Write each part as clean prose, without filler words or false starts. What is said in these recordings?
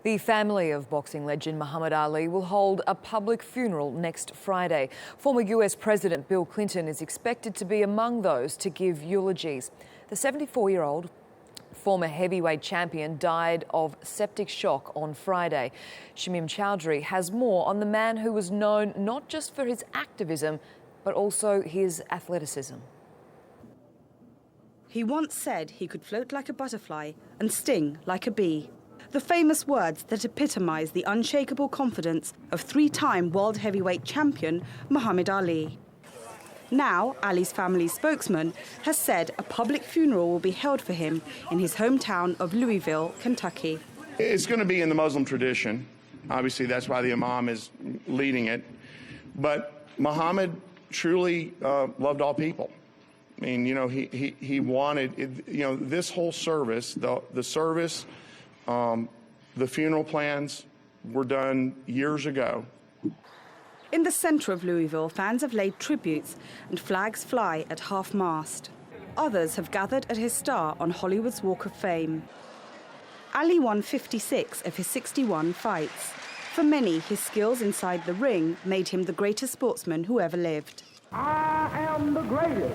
The family of boxing legend Muhammad Ali will hold a public funeral next Friday. Former US President Bill Clinton is expected to be among those to give eulogies. The 74-year-old former heavyweight champion died of septic shock on Friday. Shamim Chowdhury has more on the man who was known not just for his activism, but also his athleticism. He once said he could float like a butterfly and sting like a bee. The famous words that epitomise the unshakable confidence of three-time world heavyweight champion Muhammad Ali. Now, Ali's family spokesman has said a public funeral will be held for him in his hometown of Louisville, Kentucky. It's going to be in the Muslim tradition. Obviously, that's why the Imam is leading it. But Muhammad truly loved all people. I mean, you know, he wanted, you know, this whole service, the service, the funeral plans were done years ago. In the centre of Louisville, fans have laid tributes and flags fly at half-mast. Others have gathered at his star on Hollywood's Walk of Fame. Ali won 56 of his 61 fights. For many, his skills inside the ring made him the greatest sportsman who ever lived. I am the greatest.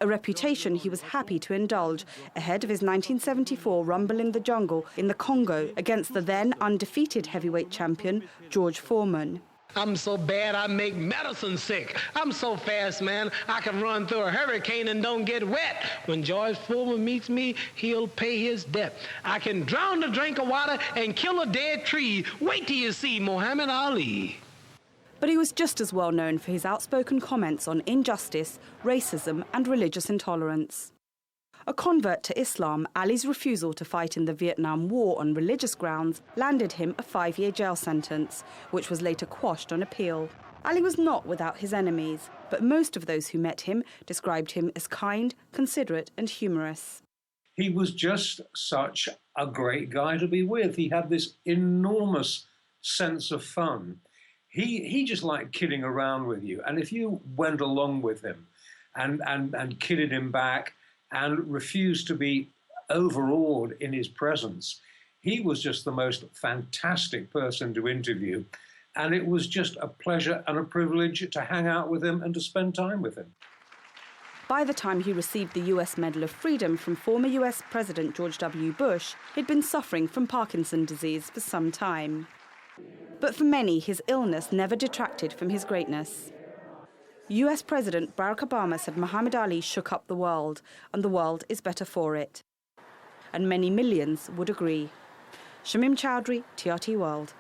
A reputation he was happy to indulge ahead of his 1974 Rumble in the Jungle in the Congo against the then undefeated heavyweight champion, George Foreman. I'm so bad I make medicine sick. I'm so fast, man, I can run through a hurricane and don't get wet. When George Foreman meets me, he'll pay his debt. I can drown a drink of water and kill a dead tree. Wait till you see Muhammad Ali. But he was just as well known for his outspoken comments on injustice, racism and religious intolerance. A convert to Islam, Ali's refusal to fight in the Vietnam War on religious grounds landed him a 5-year jail sentence, which was later quashed on appeal. Ali was not without his enemies, but most of those who met him described him as kind, considerate and humorous. He was just such a great guy to be with. He had this enormous sense of fun. He just liked kidding around with you. And if you went along with him and kidded him back and refused to be overawed in his presence, he was just the most fantastic person to interview. And it was just a pleasure and a privilege to hang out with him and to spend time with him. By the time he received the US Medal of Freedom from former US President George W. Bush, he'd been suffering from Parkinson disease for some time. But for many, his illness never detracted from his greatness. US President Barack Obama said Muhammad Ali shook up the world, and the world is better for it. And many millions would agree. Shamim Chowdhury, TRT World.